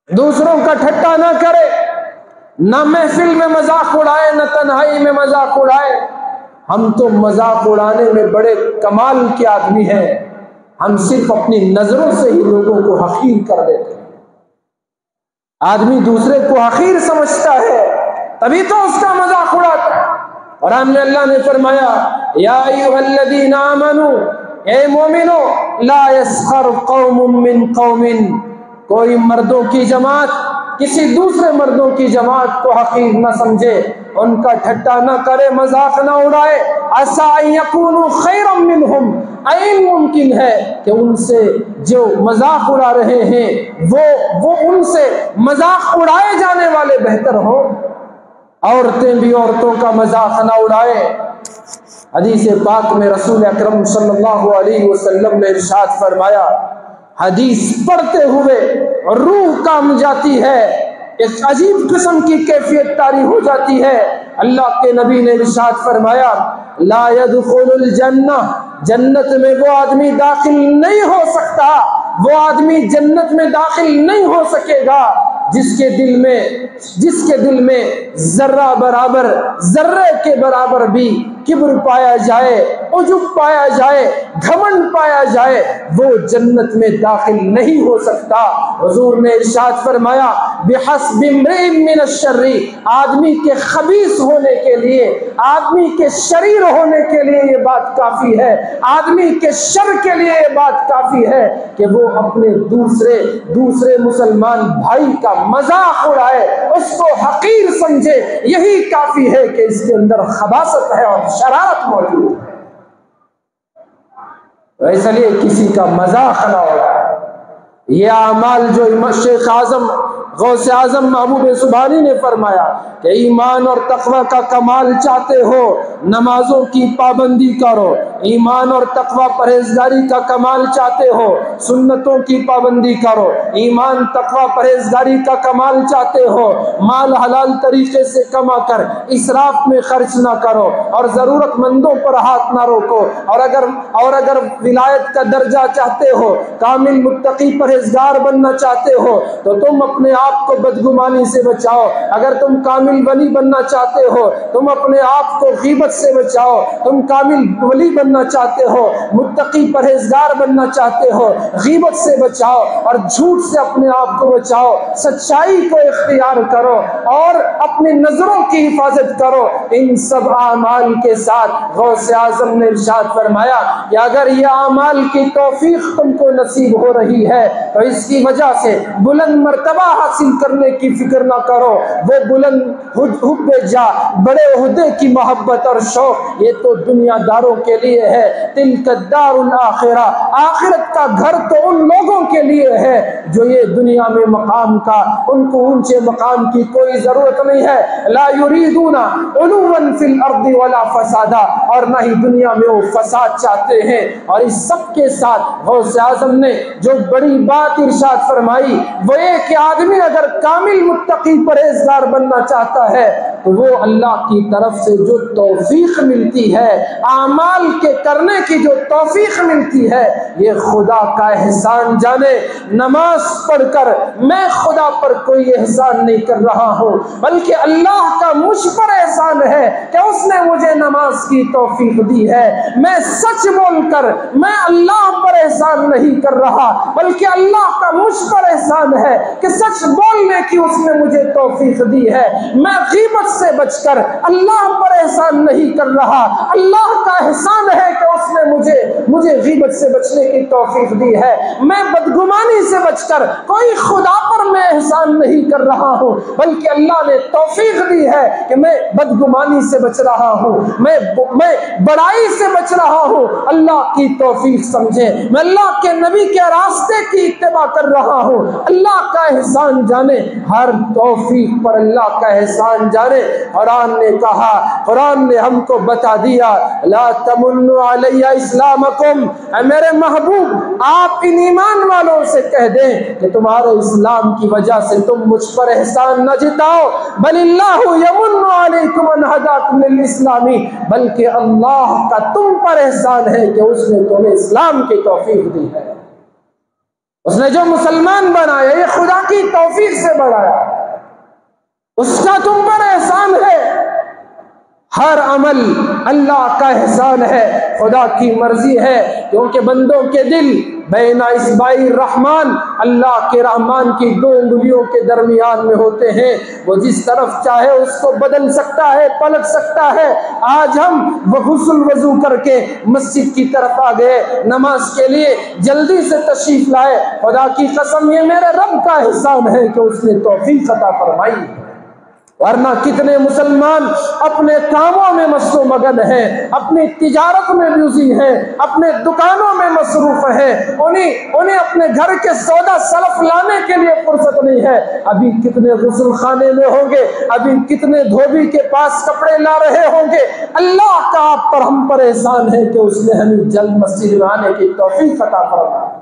دوسروں کا ٹھٹا نہ کرے، نہ محفل میں مذاق اڑائے، نہ تنہائی میں مذاق اڑائے۔ ہم تو مذاق اڑانے میں بڑے کمال کے آدمی ہیں، ہم صرف اپنی نظروں سے ہی لوگوں کو حقیر کر دیتے ہیں۔ آدمی دوسرے کو حقیر سمجھتا ہے تبھی تو اس کا مذاق اڑاتا ہے۔ قرآن میں اللہ نے فرمایا یا ایھا الذین آمنوا، اے مومنو، لا یسخر قوم من قوم، کوئی مردوں کی جماعت کسی دوسرے مردوں کی جماعت کو حقیر نہ سمجھے، ان کا ٹھٹا نہ کرے، مذاق نہ اڑائے۔ عسیٰ ان یکونوا خیرا منہم، عین ممکن ہے کہ ان سے جو مذاق اڑا رہے ہیں وہ ان سے مذاق اڑائے جانے والے بہتر ہوں۔ عورتیں بھی عورتوں کا مذاق نہ اڑائے۔ حدیث پاک میں رسول اکرم صلی اللہ علیہ وسلم نے ارشاد فرمایا، حدیث پڑھتے ہوئے روح کام جاتی ہے، ایک عجیب قسم کی کیفیت طاری ہو جاتی ہے۔ اللہ کے نبی نے ارشاد فرمایا لا يدخل الجنہ، جنت میں وہ آدمی داخل نہیں ہو سکتا وہ آدمی جنت میں داخل نہیں ہو سکے گا جس کے دل میں ذرے کے برابر بھی کبر پایا جائے، عجب پایا جائے، گھمنڈ پایا جائے، وہ جنت میں داخل نہیں ہو سکتا۔ حضور نے ارشاد فرمایا بِحَسْبِ امْرِئٍ مِّنَ الشَّرِّ، آدمی کے خبیث ہونے کے لیے، آدمی کے شریر ہونے کے لیے یہ بات کافی ہے، آدمی کے شر کے لیے یہ بات کافی ہے کہ وہ اپنے دوسرے مسلمان بھائی کا مذاق اڑائے، اس کو حقیر سمجھے، یہی کافی ہے کہ اس کے اندر خباثت ہے اور شرارت موجود ہے۔ تو اس لیے کسی کا مذاق نہ اڑائے۔ یہ اعمال جو شیخ اعظم غوث اعظم محبوب سبحانی نے فرمایا کہ ایمان اور تقوی کا کمال چاہتے ہو نمازوں کی پابندی کرو، ایمان اور تقوی پرہیزگاری کا کمال چاہتے ہو سنتوں کی پابندی کرو، ایمان تقوی پرہیزگاری کا کمال چاہتے ہو مال حلال طریقے سے کما کر اسراف میں خرچ نہ کرو اور ضرورت مندوں پر ہاتھ نہ روکو، اور اگر ولایت کا درجہ چاہتے ہو، کامل متقی پرہیزگار بننا چاہتے ہو تو تم اپنے آپ کو بدگمانی سے بچاؤ، اگر تم کامل ولی بننا چاہتے ہو تم اپنے آپ کو غیبت سے بچاؤ، تم کامل ولی بننا چاہتے ہو، متقی پرہیزگار بننا چاہتے ہو، غیبت سے بچاؤ اور جھوٹ سے اپنے آپ کو بچاؤ، سچائی کو اختیار کرو اور اپنی نظروں کی حفاظت کرو۔ ان سب اعمال کے ساتھ غوث اعظم نے ارشاد فرمایا کہ اگر یہ اعمال کی توفیق تم کو نصیب ہو رہی ہے تو اس کی وجہ سے بلند مرتبہ حاصل کرنے کی فکر نہ کرو، وہ بلند حب جا، بڑے عہدے کی محبت اور شوق یہ تو دنیا داروں کے لیے ہے، تلک الدار الاخرہ، آخرت کا گھر تو ان لوگوں کے لیے ہے جو یہ دنیا میں مقام کا، ان کو اونچے مقام کی کوئی ضرورت نہیں ہے، لا یریدون علوا فی الارض ولا فسادا، اور نہ ہی دنیا میں وہ فساد چاہتے ہیں۔ اور اس سب کے ساتھ غوث اعظم نے جو بڑی بات ارشاد فرمائی وہ یہ کہ آدمی اگر کامل متقی پرہیزگار بننا چاہتا ہے تو وہ اللہ کی طرف سے جو توفیق ملتی ہے، اعمال کے کرنے کی جو توفیق ملتی ہے، یہ خدا کا احسان جانے۔ نماز پڑھ کر میں خدا پر کوئی احسان نہیں کر رہا ہوں بلکہ اللہ کا مجھ پر احسان ہے کہ اس نے مجھے نماز کی توفیق دی ہے۔ میں سچ بول کر میں اللہ پر احسان نہیں کر رہا بلکہ اللہ کا مجھ پر احسان ہے کہ سچ بولنے کی اس نے مجھے توفیق دی ہے۔ میں غیبت سے بچ کر اللہ پر احسان نہیں کر رہا، اللہ کا احسان ہے کہ اس نے مجھے غیبت سے بچنے کی توفیق دی ہے۔ میں بدگمانی سے بچ کر کوئی خدا پر میں احسان نہیں کر رہا ہوں بلکہ اللہ نے توفیق دی ہے کہ میں بدگمانی سے بچ رہا ہوں، میں بڑائی سے بچ رہا ہوں۔ اللہ کی توفیق سمجھے، میں اللہ کے نبی کے راستے کی اتباع کر رہا ہوں، اللہ کا احسان جانے، ہر توفیق پر اللہ کا احسان جانے۔ قرآن نے کہا، قرآن نے ہم کو بتا دیا لا تمنوا علی اسلامکم، اے میرے محبوب آپ ان ایمان والوں سے کہہ دیں کہ تمہارے اسلام کی وجہ سے تم مجھ پر احسان نہ جتاؤ، بل اللہ یمن علیکم ان ہداکم للاسلام، بلکہ اللہ کا تم پر احسان ہے کہ اس نے تمہیں اسلام کی توفیق دی ہے۔ اس نے جو مسلمان بنایا یہ خدا کی توفیق سے بنایا، اس کا تم پر احسان ہے۔ ہر عمل اللہ کا احسان ہے، خدا کی مرضی ہے، کیونکہ بندوں کے دل بین اصبعی الرحمن، اللہ کے رحمان کی دو انگلیوں کے درمیان میں ہوتے ہیں، وہ جس طرف چاہے اس کو بدل سکتا ہے، پلٹ سکتا ہے۔ آج ہم غسل وضو کر کے مسجد کی طرف آ گئے، نماز کے لیے جلدی سے تشریف لائے، خدا کی قسم یہ میرے رب کا احسان ہے کہ اس نے توفیق عطا فرمائی، ورنہ کتنے مسلمان اپنے کاموں میں مست و مگن ہیں، اپنی تجارت میں بیوزی ہیں، اپنے دکانوں میں مصروف ہیں، انہیں اپنے گھر کے سودا سلف لانے کے لیے فرصت نہیں ہے۔ ابھی کتنے غسل خانے میں ہوں گے، ابھی کتنے دھوبی کے پاس کپڑے لا رہے ہوں گے۔ اللہ کا آپ پر ہم پر احسان ہے کہ اس نے ہمیں جلد مسجد میں آنے کی توفیق عطا فرمائی۔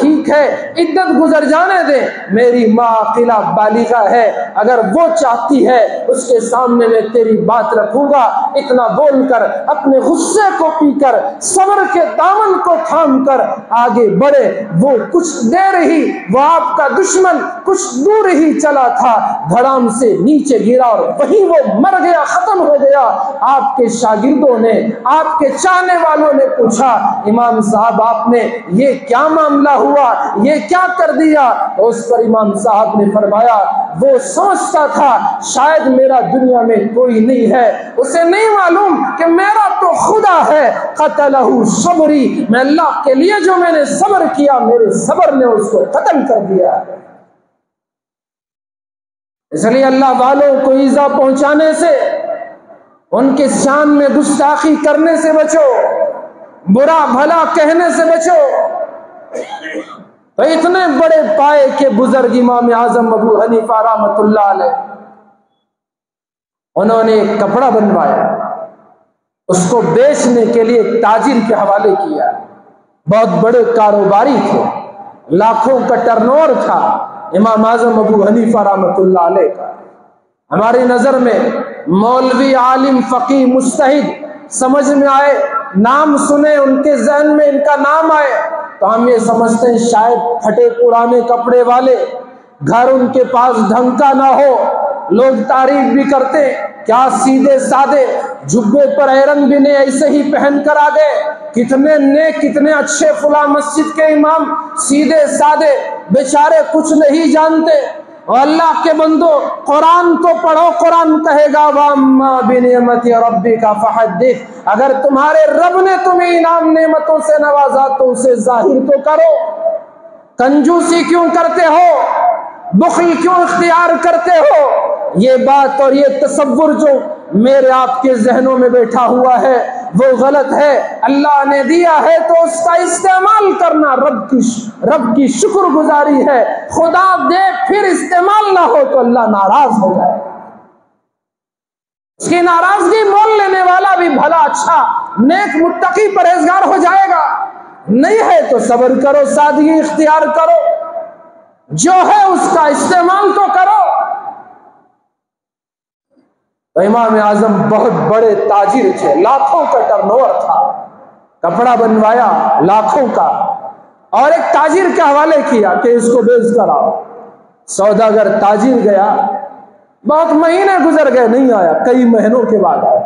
ٹھیک ہے عدت گزر جانے دیں، میری ماں عاقلہ بالغہ ہے، اگر وہ چاہتی ہے اس کے سامنے میں تیری بات رکھوں گا۔ اتنا بول کر اپنے غصے کو پی کر صبر کے دامن کو تھام کر آگے بڑھے۔ وہ کچھ دیر ہی وہ آپ کا دشمن کچھ دور ہی چلا تھا، دھڑام سے نیچے گرا اور وہیں وہ مر گیا، ختم ہو گیا۔ آپ کے شاگردوں نے، آپ کے چاہنے والوں نے پوچھا امام صاحب آپ نے یہ کیا معاملہ ہوا، یہ کیا کر دیا؟ تو اس پر امام صاحب نے فرمایا وہ سوچتا تھا شاید میرا دنیا میں کوئی نہیں ہے، اسے نہیں معلوم کہ میرا تو خدا ہے۔ قتلہ صبری، میں اللہ کے لیے جو میں نے صبر کیا میرے صبر نے اس کو ختم کر دیا۔ اس لیے اللہ والوں کو ایذا پہنچانے سے، ان کے شان میں گستاخی کرنے سے بچو، برا بھلا کہنے سے بچو۔ تو اتنے بڑے پائے کے بزرگ امام اعظم ابو حنیفہ رحمۃ اللہ علیہ، انہوں نے ایک کپڑا بنوایا، اس کو بیچنے کے لیے ایک تاجر کے حوالے کیا۔ بہت بڑے کاروباری تھے، لاکھوں کا ٹرن اوور تھا امام اعظم ابو حنیفہ رحمۃ اللہ علیہ کا۔ ہماری نظر میں مولوی، عالم، فقیہ، مجتہد سمجھ میں آئے، نام سنے، ان کے ذہن میں ان کا نام آئے تو ہم یہ سمجھتے ہیں شاید پھٹے پرانے کپڑے والے، گھر ان کے پاس ڈھنگ کا نہ ہو، لوگ تعریف بھی کرتے کیا سیدھے سادے، جبے پر ایرن بھی نہیں ایسے ہی پہن کر آ گئے، کتنے نیک کتنے اچھے فلاں مسجد کے امام، سیدھے سادے بیچارے کچھ نہیں جانتے۔ اور اللہ کے بندو قرآن تو پڑھو، قرآن کہے گا وَأَمَّا بِنِعْمَةِ رَبِّكَ فَحَدِّثْ، اگر تمہارے رب نے تمہیں انعام نعمتوں سے نوازا تو اسے ظاہر تو کرو۔ کنجوسی کیوں کرتے ہو، بخل کیوں اختیار کرتے ہو؟ یہ بات اور یہ تصور جو میرے آپ کے ذہنوں میں بیٹھا ہوا ہے وہ غلط ہے۔ اللہ نے دیا ہے تو اس کا استعمال کرنا رب کی شکر گزاری ہے۔ خدا دے پھر استعمال نہ ہو تو اللہ ناراض ہو جائے، اس کی ناراضگی مول لینے والا بھی بھلا اچھا نیک متقی پرہیزگار ہو جائے گا۔ نہیں ہے تو صبر کرو، سادگی اختیار کرو، جو ہے اس کا استعمال تو کرو۔ تو امام اعظم بہت بڑے تاجر تھے، لاکھوں کا ٹرن اوور تھا، کپڑا بنوایا لاکھوں کا اور ایک تاجر کے حوالے کیا کہ اس کو بیچ کر آؤ۔ سوداگر تاجر گیا، بہت مہینے گزر گئے نہیں آیا، کئی مہینوں کے بعد آیا،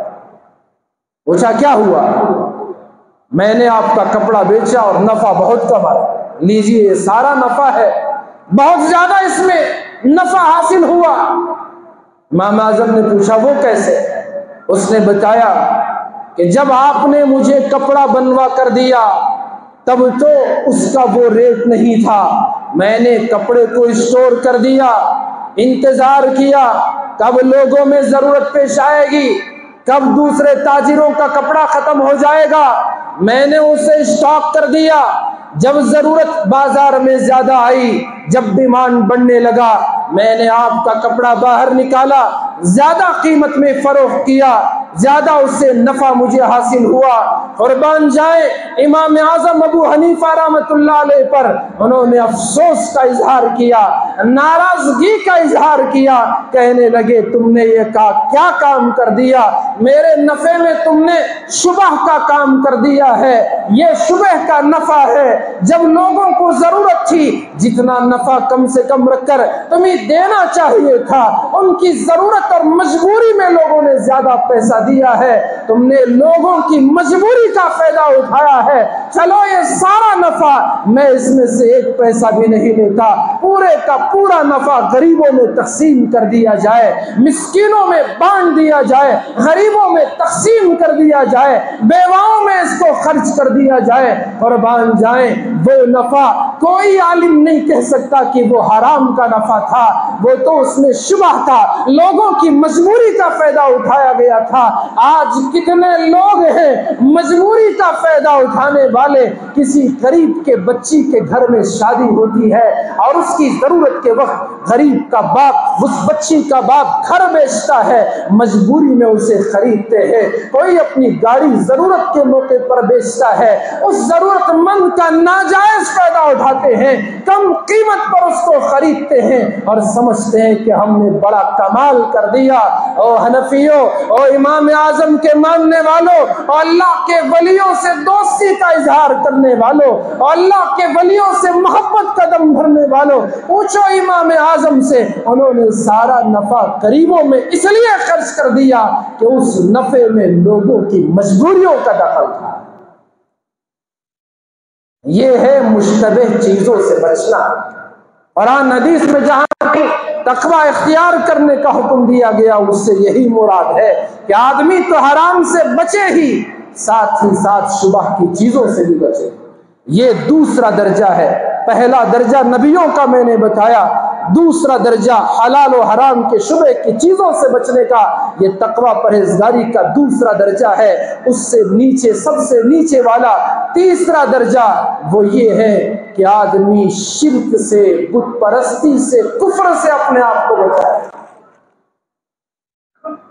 پوچھا کیا ہوا؟ میں نے آپ کا کپڑا بیچا اور نفع بہت کمایا، لیجیے یہ سارا نفع ہے، بہت زیادہ اس میں نفع حاصل ہوا۔ امام اعظم نے پوچھا وہ کیسے؟ اس نے بتایا کہ جب آپ نے مجھے کپڑا بنوا کر دیا تب تو اس کا وہ ریٹ نہیں تھا، میں نے کپڑے کو اسٹور کر دیا، انتظار کیا کب لوگوں میں ضرورت پیش آئے گی، کب دوسرے تاجروں کا کپڑا ختم ہو جائے گا، میں نے اسے اسٹاک کر دیا۔ جب ضرورت بازار میں زیادہ آئی، جب ڈیمانڈ بڑھنے لگا، میں نے آپ کا کپڑا باہر نکالا، زیادہ قیمت میں فروخت کیا، زیادہ اس سے نفع مجھے حاصل ہوا۔ قربان جائے امام اعظم ابو حنیفہ رحمۃ اللہ علیہ پر، انہوں نے افسوس کا اظہار کیا، ناراضگی کا اظہار کیا، کہنے لگے تم نے یہ کیا کام کر دیا، میرے نفع میں تم نے شبہ کا کام کر دیا ہے، یہ شبہ کا نفع ہے۔ جب لوگوں کو ضرورت تھی جتنا نفع کم سے کم رکھ کر تمہیں دینا چاہیے تھا، ان کی ضرورت اور مجبوری میں لوگوں نے زیادہ پیسہ دیا ہے، تم نے لوگوں کی مجبوری کا فائدہ اٹھایا ہے۔ چلو یہ سارا نفع میں اس میں سے ایک پیسہ بھی نہیں لیتا، پورے کا پورا نفع غریبوں میں تقسیم کر دیا جائے، مسکینوں میں بانٹ دیا جائے، غریبوں میں تقسیم کر دیا جائے، بیواؤں میں اس کو خرچ کر دیا جائے۔ قربان جائیں وہ نفع کوئی عالم نہیں کہہ سکتا کہ وہ حرام کا نفع تھا، وہ تو اس میں شبہ تھا، لوگوں کی مجبوری کا فائدہ اٹھایا گیا تھا۔ آج کتنے لوگ ہیں مجبوری کا فائدہ اٹھانے والے، کسی غریب کے بچی کے گھر میں شادی ہوتی ہے اور اس کی ضرورت کے وقت غریب کا باپ اس بچی کا باپ گھر بیچتا ہے، مجبوری میں اسے خریدتے ہیں، کوئی اپنی گاڑی ضرورت کے موقع پر بیچتا ہے، اس ضرورت مند کا ناجائز فائدہ اٹھاتے ہیں، کم قیمت پر اس کو خریدتے ہیں اور سمجھتے ہیں کہ ہم نے بڑا کمال کر دیا۔ او حنفیوں، او امام اعظم کے ماننے والوں، اور اللہ کے ولیوں سے دوستی کا اظہار کرنے والوں، اور اللہ کے ولیوں سے محبت کا دم بھرنے والوں، پوچھو امام اعظم سے، انہوں نے سارا نفع غریبوں میں اس لیے خرچ کر دیا کہ اس نفع میں لوگوں کی مجبوریوں کا دخل تھا۔ یہ ہے مشتبہ چیزوں سے بچنا۔ قرآن حدیث میں جہاں بھی تقوی اختیار کرنے کا حکم دیا گیا اس سے یہی مراد ہے کہ آدمی تو حرام سے بچے ہی، ساتھ ہی ساتھ شبہ کی چیزوں سے بھی بچے۔ یہ دوسرا درجہ ہے۔ پہلا درجہ نبیوں کا میں نے بتایا، دوسرا درجہ حلال و حرام کے شبہ کی چیزوں سے بچنے کا، یہ تقوی پرہیزگاری کا دوسرا درجہ ہے۔ اس سے نیچے، سب سے نیچے والا تیسرا درجہ وہ یہ ہے کہ آدمی شرک سے، بت پرستی سے، کفر سے اپنے آپ کو بچائے۔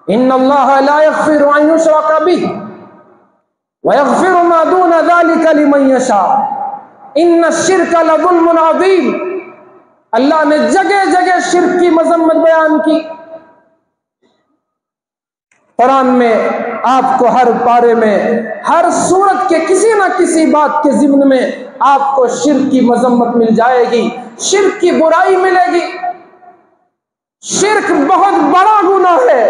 ان اللہ لا یغفر ان یشرک بہ ویغفر ما دون ذلک لمن یشاء ان الشرک لظلم عظیم۔ اللہ نے جگہ جگہ شرک کی مذمت بیان کی۔ قرآن میں آپ کو ہر پارے میں، ہر صورت کے کسی نہ کسی بات کے ضمن میں آپ کو شرک کی مذمت مل جائے گی، شرک کی برائی ملے گی۔ شرک بہت بڑا گناہ ہے۔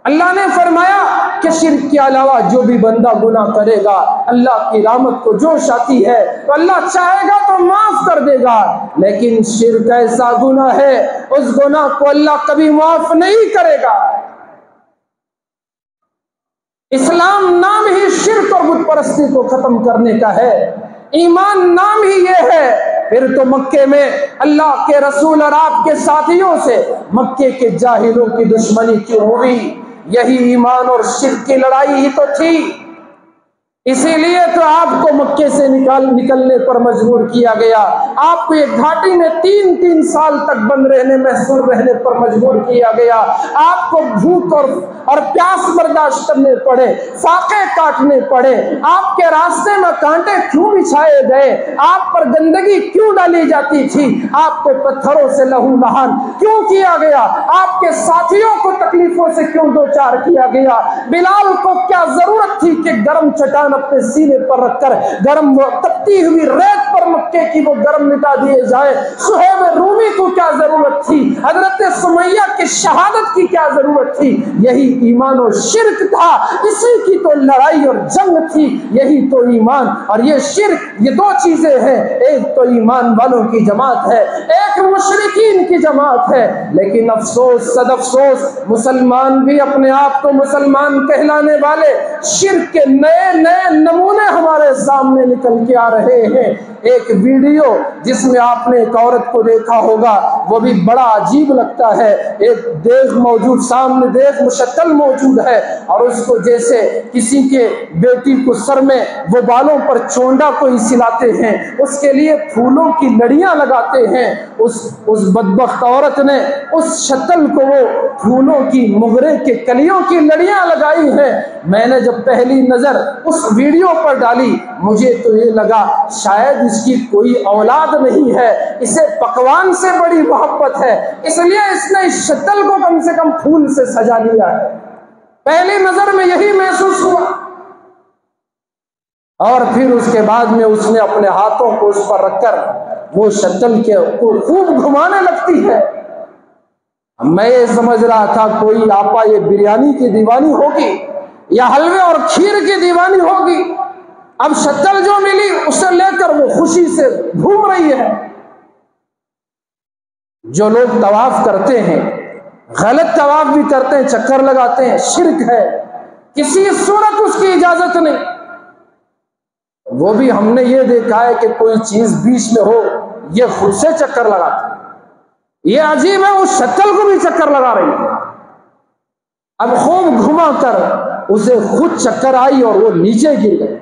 اللہ نے فرمایا کہ شرک کے علاوہ جو بھی بندہ گناہ کرے گا، اللہ کی رحمت کو جوش آتی ہے تو اللہ چاہے گا تو معاف کر دے گا، لیکن شرک ایسا گناہ ہے اس گناہ کو اللہ کبھی معاف نہیں کرے گا۔ اسلام نام ہی شرک اور بت پرستی کو ختم کرنے کا ہے، ایمان نام ہی یہ ہے۔ پھر تو مکے میں اللہ کے رسول اور آپ کے ساتھیوں سے مکے کے جاہلوں کی دشمنی کیوں ہوئی؟ یہی ایمان اور شرک کی لڑائی ہی تو تھی۔ اسی لیے تو آپ کو مکے سے نکلنے پر مجبور کیا گیا، آپ کو ایک گھاٹی میں 3 سال تک بند رہنے، محصور رہنے پر مجبور کیا گیا، آپ کو بھوک اور پیاس برداشت کرنے پڑے، فاقے کاٹنے پڑے، آپ کے راستے میں کانٹے کیوں بچھائے گئے، آپ پر گندگی کیوں ڈالی جاتی تھی، آپ کو پتھروں سے لہو لہان کیوں کیا گیا، آپ کے ساتھیوں کو تکلیفوں سے کیوں دوچار کیا گیا، بلال کو کیا ضرورت تھی کہ گرم چٹان اپنے سینے پر رکھ کر گرم تپتی ہوئی ریت پر مکے کی وہ گرم مٹا دیے جائے، صہیب رومی کو کیا ضرورت تھی، حضرت سمیہ کی شہادت کی کیا ضرورت تھی؟ یہی ایمان و شرک تھا، اسی کی تو لڑائی اور جنگ تھی، یہی تو ایمان اور یہ شرک، یہ دو چیزیں ہیں، ایک تو ایمان والوں کی جماعت ہے، ایک مشرکین کی جماعت ہے۔ لیکن افسوس، صد افسوس، مسلمان بھی اپنے آپ کو مسلمان کہلانے والے شرک کے نئے نئے نمونے ہمارے سامنے نکل کے آ رہے ہیں۔ ایک ویڈیو جس میں آپ نے ایک عورت کو دیکھا ہوگا، وہ بھی بڑا عجیب لگتا ہے، ایک دیگ موجود، سامنے دیگ مشتل موجود ہے اور اس کو جیسے کسی کے بیٹی کو سر میں وہ بالوں پر چونڈا کوئی سلاتے ہیں، اس کے لیے پھولوں کی لڑیاں لگاتے ہیں، اس بدبخت عورت نے اس شتل کو وہ پھولوں کی، مغرے کے کلیوں کی لڑیاں لگائی ہیں۔ میں نے جب پہلی نظر اس ویڈیو پر ڈالی، مجھے تو یہ لگا شاید اس کی کوئی اولاد نہیں ہے، اسے پکوان سے بڑی محبت ہے، اس لیے اس نے اس شتل کو کم سے کم پھول سے سجا لیا ہے۔ پہلی نظر میں یہی محسوس ہوا، اور پھر اس کے بعد میں اس نے اپنے ہاتھوں کو اس پر رکھ کر وہ شتل کے خوب گھمانے لگتی ہے۔ میں یہ سمجھ رہا تھا کوئی آپا یہ بریانی کی دیوانی ہوگی یا حلوے اور کھیر کی دیوانی ہوگی، اب شتل جو ملی اسے لے کر وہ خوشی سے گھوم رہی ہے۔ جو لوگ طواف کرتے ہیں، غلط طواف بھی کرتے ہیں، چکر لگاتے ہیں، شرک ہے، کسی صورت اس کی اجازت نہیں۔ وہ بھی ہم نے یہ دیکھا ہے کہ کوئی چیز بیچ میں ہو، یہ خود سے چکر لگاتے ہیں۔ یہ عجیب ہے، اس شتل کو بھی چکر لگا رہی ہے۔ اب خوب گھما کر اسے خود چکر آئی اور وہ نیچے گر گئی۔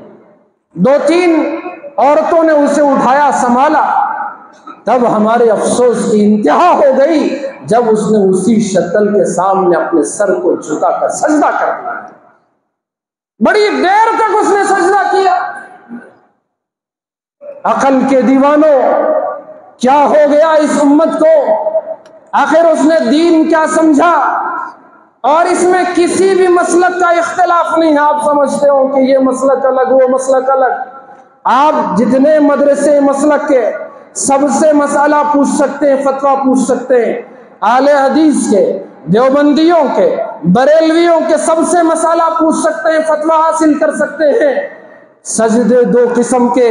2-3 عورتوں نے اسے اٹھایا، سنبھالا، تب ہمارے افسوس کی انتہا ہو گئی جب اس نے اسی شتل کے سامنے اپنے سر کو جھکا کر سجدہ کر دیا۔ بڑی دیر تک اس نے سجدہ کیا۔ عقل کے دیوانوں، کیا ہو گیا اس امت کو؟ آخر اس نے دین کیا سمجھا؟ اور اس میں کسی بھی مسلک کا اختلاف نہیں ہے۔ آپ سمجھتے ہو کہ یہ مسلک الگ، وہ مسلک الگ۔ آپ جتنے مدرسے مسلک کے سب سے مسئلہ پوچھ سکتے ہیں، فتویٰ پوچھ سکتے ہیں، اہل حدیث کے، دیوبندیوں کے، بریلویوں کے سب سے مسئلہ پوچھ سکتے ہیں، فتویٰ حاصل کر سکتے ہیں۔ سجدے دو قسم کے،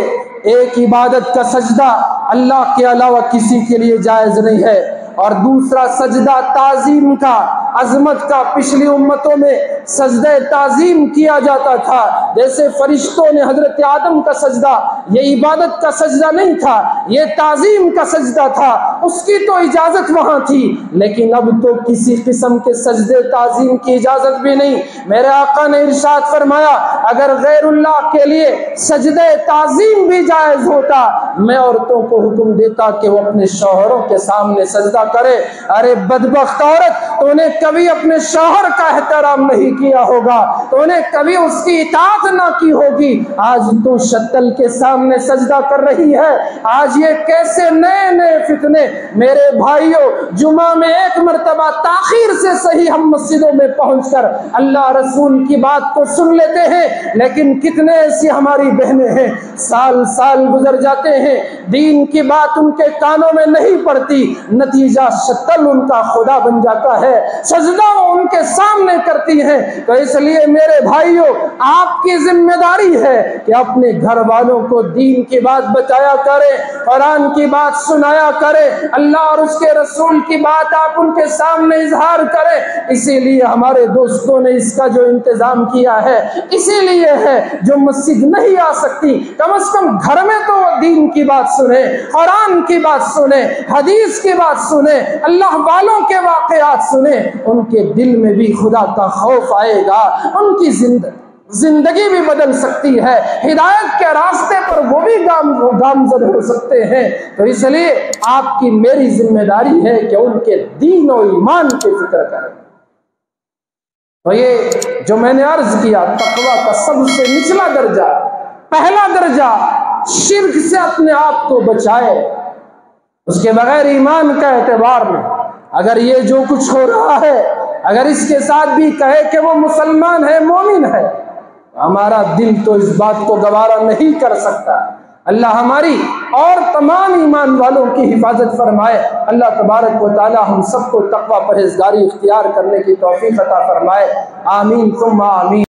ایک عبادت کا سجدہ اللہ کے علاوہ کسی کے لیے جائز نہیں ہے، اور دوسرا سجدہ تعظیم کا، عظمت کا۔ پچھلی امتوں میں سجدہ تعظیم کیا جاتا تھا، جیسے فرشتوں نے حضرت آدم کا سجدہ، یہ عبادت کا سجدہ نہیں تھا، یہ تعظیم کا سجدہ تھا، اس کی تو اجازت وہاں تھی، لیکن اب تو کسی قسم کے سجدے تعظیم کی اجازت بھی نہیں۔ میرے آقا نے ارشاد فرمایا اگر غیر اللہ کے لیے سجدہ تعظیم بھی جائز ہوتا، میں عورتوں کو حکم دیتا کہ وہ اپنے شوہروں کے سامنے سجدہ کرے۔ ارے بدبخت عورت، تو نے کبھی اپنے شوہر کا احترام نہیں کیا ہوگا، تو نے کبھی اس کی اطاعت نہ کی ہوگی، آج تو شتل کے سامنے سجدہ کر رہی ہے۔ آج یہ کیسے نئے نئے فتنے! میرے بھائیوں، جمعہ میں ایک مرتبہ تاخیر سے صحیح ہم مسجدوں میں پہنچ کر اللہ رسول کی بات کو سن لیتے ہیں، لیکن کتنے ایسی ہماری بہنیں ہیں سال سال گزر جاتے ہیں، دین کی بات ان کے کانوں میں نہیں پڑتی، نتیجہ شتل ان کا خدا بن جاتا ہے، سجدہ وہ ان کے سامنے کرتی ہیں۔ تو اس لیے میرے بھائیوں، آپ کی ذمہ داری ہے کہ اپنے گھر والوں کو دین کی بات بتایا کریں، قرآن کی بات سنایا کریں، اللہ اور اس کے رسول کی بات آپ ان کے سامنے اظہار کریں۔ اسی لیے ہمارے دوستوں نے اس کا جو انتظام کیا ہے، اسی لیے ہے جو مسجد نہیں آ سکتی کم از کم گھر میں تو وہ دین کی بات سنیں، قرآن کی بات سنیں، حدیث کی بات سنیں، اللہ والوں کے واقعات سنیں، ان کے دل میں بھی خدا کا خوف آئے گا، ان کی زندگی بھی بدل سکتی ہے، ہدایت کے راستے پر وہ بھی گامزن ہو سکتے ہیں۔ تو اس لیے آپ کی میری ذمہ داری ہے کہ ان کے دین و ایمان کی فکر کریں۔ تو یہ جو میں نے عرض کیا، تقویٰ کا سب سے نچلا درجہ، پہلا درجہ شرک سے اپنے آپ کو بچائے، اس کے بغیر ایمان کا اعتبار نہیں۔ اگر یہ جو کچھ ہو رہا ہے، اگر اس کے ساتھ بھی کہے کہ وہ مسلمان ہے، مومن ہے، ہمارا دل تو اس بات کو گوارا نہیں کر سکتا۔ اللہ ہماری اور تمام ایمان والوں کی حفاظت فرمائے۔ اللہ تبارک و تعالی ہم سب کو تقوی پرہیزگاری اختیار کرنے کی توفیق عطا فرمائے۔ آمین ثم آمین۔